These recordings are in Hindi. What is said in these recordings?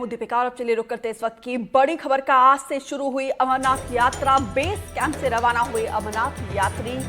दीपिका, और अब चलिए रुक करते इस वक्त की बड़ी खबर का। आज से शुरू हुई अमरनाथ यात्रा। बेस कैंप से रवाना हुए अमरनाथ यात्री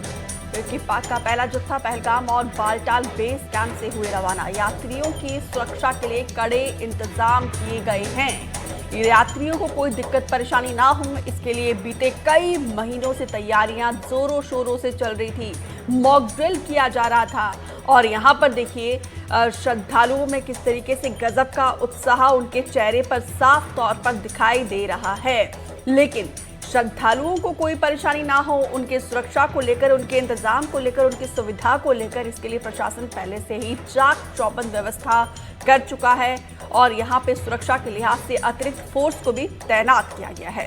की का पहला जत्था पहलगाम और बालटाल बेस कैंप से हुए रवाना। यात्रियों की सुरक्षा के लिए कड़े इंतजाम किए गए हैं। यात्रियों को कोई दिक्कत परेशानी ना हो, इसके लिए बीते कई महीनों से तैयारियां जोरों शोरों से चल रही थी। मॉक ड्रिल किया जा रहा था और यहाँ पर देखिए श्रद्धालुओं में किस तरीके से गजब का उत्साह उनके चेहरे पर साफ तौर पर दिखाई दे रहा है। लेकिन श्रद्धालुओं को कोई परेशानी ना हो, उनके सुरक्षा को लेकर, उनके इंतजाम को लेकर, उनकी सुविधा को लेकर, इसके लिए प्रशासन पहले से ही चाक चौबंद व्यवस्था कर चुका है और यहाँ पे सुरक्षा के लिहाज से अतिरिक्त फोर्स को भी तैनात किया गया है।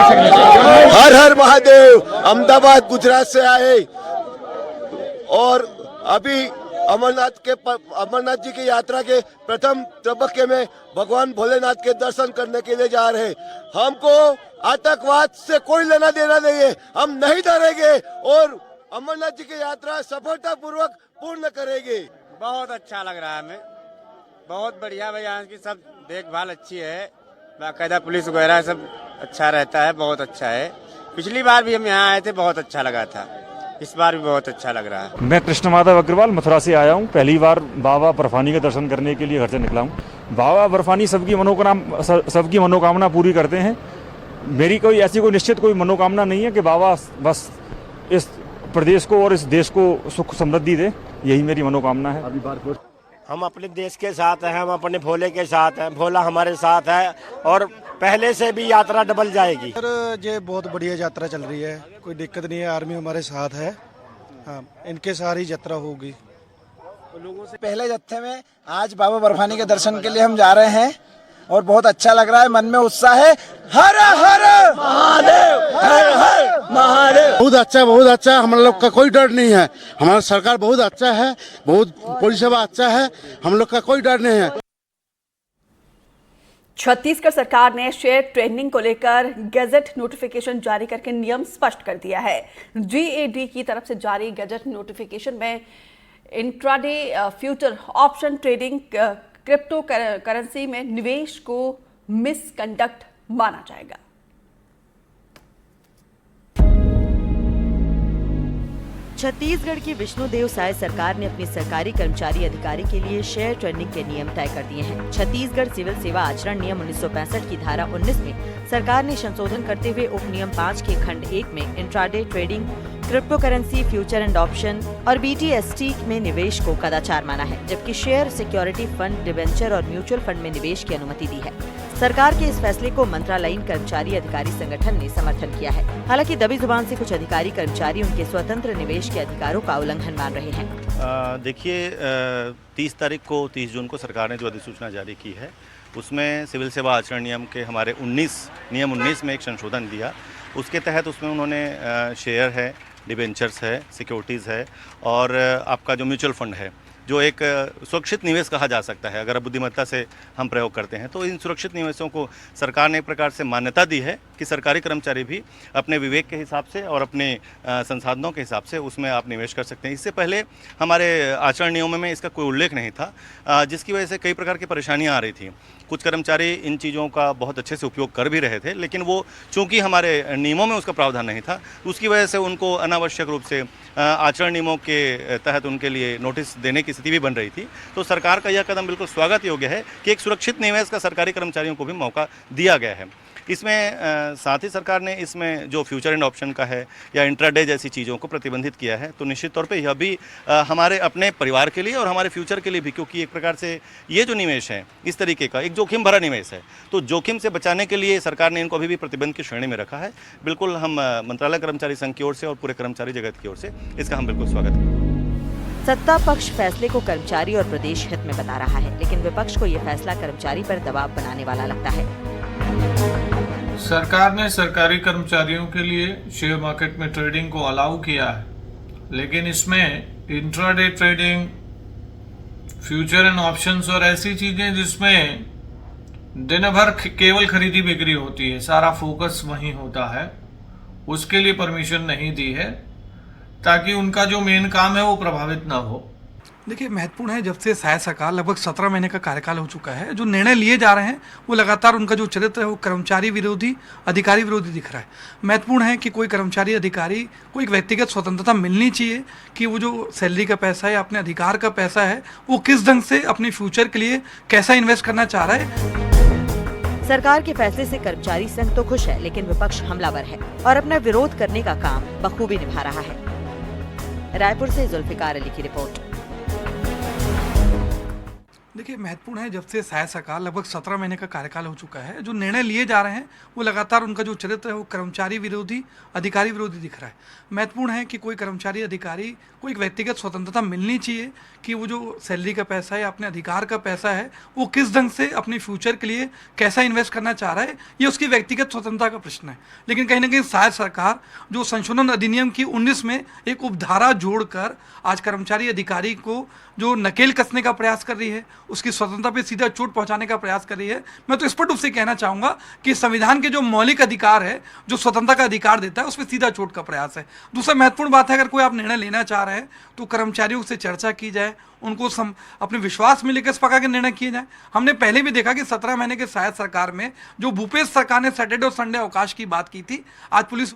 हर हर महादेव। अहमदाबाद गुजरात से आए और अभी अमरनाथ जी की यात्रा के प्रथम तबक्के में भगवान भोलेनाथ के दर्शन करने के लिए जा रहे हैं। हमको आतंकवाद से कोई लेना देना नहीं है, हम नहीं डरेंगे और अमरनाथ जी की यात्रा सफलतापूर्वक पूर्ण करेंगे। बहुत अच्छा लग रहा है हमें, बहुत बढ़िया भाई। यहाँ की सब देखभाल अच्छी है, बाकायदा पुलिस वगैरह सब अच्छा रहता है, बहुत अच्छा है। पिछली बार भी हम यहाँ आए थे, बहुत अच्छा लगा था, इस बार भी बहुत अच्छा लग रहा है। मैं कृष्ण माधव अग्रवाल मथुरा से आया हूँ। पहली बार बाबा बर्फानी के दर्शन करने के लिए घर से निकला हूँ। बाबा बर्फानी सबकी मनोकामना पूरी करते हैं। मेरी कोई ऐसी कोई निश्चित कोई मनोकामना नहीं है कि बाबा बस इस प्रदेश को और इस देश को सुख समृद्धि दे, यही मेरी मनोकामना है। हम अपने देश के साथ हैं, हम अपने भोले के साथ हैं, भोला हमारे साथ है और पहले से भी यात्रा डबल जाएगी। सर ये बहुत बढ़िया यात्रा चल रही है, कोई दिक्कत नहीं है, आर्मी हमारे साथ है। हाँ, इनके सारी यात्रा होगी। लोगों से पहले जत्थे में आज बाबा बर्फानी के दर्शन के लिए हम जा रहे हैं और बहुत अच्छा लग रहा है, मन में उत्साह है। हर हर महादेव, हर हर महादेव। बहुत अच्छा, हम लोग का कोई डर नहीं है। हमारा सरकार बहुत अच्छा है, बहुत परिसेवा अच्छा है, हम लोग का कोई डर नहीं है। छत्तीसगढ़ सरकार ने शेयर ट्रेनिंग को लेकर गैजेट नोटिफिकेशन जारी करके नियम स्पष्ट कर दिया है। GAD की तरफ से जारी गैजेट नोटिफिकेशन में intraday future option trading crypto currency में निवेश को मिसकंडक्ट माना जाएगा। छत्तीसगढ़ की विष्णुदेव साय सरकार ने अपनी सरकारी कर्मचारी अधिकारी के लिए शेयर ट्रेडिंग के नियम तय कर दिए हैं। छत्तीसगढ़ सिविल सेवा आचरण नियम 1965 की धारा 19 में सरकार ने संशोधन करते हुए उप नियम 5 के खंड 1 में intraday trading, crypto currency, future and option और BTST में निवेश को कदाचार माना है, जबकि शेयर, सिक्योरिटी फंड, डिवेंचर और म्यूचुअल फंड में निवेश की अनुमति दी है। सरकार के इस फैसले को मंत्रालयीन कर्मचारी अधिकारी संगठन ने समर्थन किया है। हालांकि दबी जुबान से कुछ अधिकारी कर्मचारी उनके स्वतंत्र निवेश के अधिकारों का उल्लंघन मान रहे हैं। देखिए 30 जून को सरकार ने जो अधिसूचना जारी की है उसमें सिविल सेवा आचरण नियम के हमारे नियम 19 में एक संशोधन दिया। उसके तहत उसमें उन्होंने शेयर है, डिबेंचर्स है, सिक्योरिटीज़ है और आपका जो म्यूचुअल फंड है, जो एक सुरक्षित निवेश कहा जा सकता है अगर बुद्धिमत्ता से हम प्रयोग करते हैं, तो इन सुरक्षित निवेशों को सरकार ने एक प्रकार से मान्यता दी है कि सरकारी कर्मचारी भी अपने विवेक के हिसाब से और अपने संसाधनों के हिसाब से उसमें आप निवेश कर सकते हैं। इससे पहले हमारे आचरण नियमों में इसका कोई उल्लेख नहीं था, जिसकी वजह से कई प्रकार की परेशानियाँ आ रही थी। कुछ कर्मचारी इन चीज़ों का बहुत अच्छे से उपयोग कर भी रहे थे, लेकिन वो चूंकि हमारे नियमों में उसका प्रावधान नहीं था, उसकी वजह से उनको अनावश्यक रूप से आचरण नियमों के तहत उनके लिए नोटिस देने की स्थिति भी बन रही थी। तो सरकार का यह कदम बिल्कुल स्वागत योग्य है कि एक सुरक्षित निवेश का सरकारी कर्मचारियों को भी मौका दिया गया है। इसमें साथ ही सरकार ने इसमें जो फ्यूचर एंड ऑप्शन का है या इंट्राडे जैसी चीज़ों को प्रतिबंधित किया है, तो निश्चित तौर पे यह भी हमारे अपने परिवार के लिए और हमारे फ्यूचर के लिए भी, क्योंकि एक प्रकार से ये जो निवेश है इस तरीके का एक जोखिम भरा निवेश है, तो जोखिम से बचाने के लिए सरकार ने इनको अभी भी प्रतिबंध की श्रेणी में रखा है। बिल्कुल हम मंत्रालय कर्मचारी संघ की ओर से और पूरे कर्मचारी जगत की ओर से इसका हम बिल्कुल स्वागत करें। सत्ता पक्ष फैसले को कर्मचारी और प्रदेश हित में बता रहा है, लेकिन विपक्ष को यह फैसला कर्मचारी पर दबाव बनाने वाला लगता है। सरकार ने सरकारी कर्मचारियों के लिए शेयर मार्केट में ट्रेडिंग को अलाउ किया है, लेकिन इसमें intraday trading, future and options और ऐसी चीजें जिसमें दिन भर केवल खरीदी बिक्री होती है, सारा फोकस वहीं होता है, उसके लिए परमिशन नहीं दी है, ताकि उनका जो मेन काम है वो प्रभावित ना हो। देखिए, महत्वपूर्ण है, जब से शायद सरकार लगभग 17 महीने का कार्यकाल हो चुका है, जो निर्णय लिए जा रहे हैं वो लगातार उनका जो चरित्र है वो कर्मचारी विरोधी, अधिकारी विरोधी दिख रहा है। महत्वपूर्ण है कि कोई कर्मचारी, अधिकारी को एक व्यक्तिगत स्वतंत्रता मिलनी चाहिए कि वो जो सैलरी का पैसा है, अपने अधिकार का पैसा है, वो किस ढंग से अपने फ्यूचर के लिए कैसा इन्वेस्ट करना चाह रहा है। सरकार के फैसले से कर्मचारी संघ तो खुश है, लेकिन विपक्ष हमलावर है और अपना विरोध करने का काम बखूबी निभा रहा है। रायपुर से जुल्फिकार अली की रिपोर्ट। देखिए, महत्वपूर्ण है, जब से शायद सरकार लगभग 17 महीने का कार्यकाल हो चुका है, जो निर्णय लिए जा रहे हैं वो लगातार उनका जो चरित्र है वो कर्मचारी विरोधी, अधिकारी विरोधी दिख रहा है। महत्वपूर्ण है कि कोई कर्मचारी, अधिकारी को एक व्यक्तिगत स्वतंत्रता मिलनी चाहिए कि वो जो सैलरी का पैसा है, अपने अधिकार का पैसा है, वो किस ढंग से अपने फ्यूचर के लिए कैसा इन्वेस्ट करना चाह रहा है, ये उसकी व्यक्तिगत स्वतंत्रता का प्रश्न है। लेकिन कहीं ना कहीं शायद सरकार जो संशोधन अधिनियम की 19 में एक उपधारा जोड़कर आज कर्मचारी, अधिकारी को जो नकेल कसने का प्रयास कर रही है, उसकी स्वतंत्रता पे सीधा चोट पहुंचाने का प्रयास कर रही है। मैं तो स्पष्ट रूप से कहना चाहूंगा कि संविधान के जो मौलिक अधिकार है, जो स्वतंत्रता का अधिकार देता है, उस पर सीधा चोट का प्रयास है। दूसरा महत्वपूर्ण बात है, अगर कोई आप निर्णय लेना चाह रहे हैं तो कर्मचारियों से चर्चा की जाए, उनको अपने विश्वास में लेकर इस प्रकार के निर्णय किए जाए। हमने पहले भी देखा कि 17 महीने के शायद सरकार में जो भूपेश सरकार ने सैटरडे और संडे अवकाश की बात की थी, आज पुलिस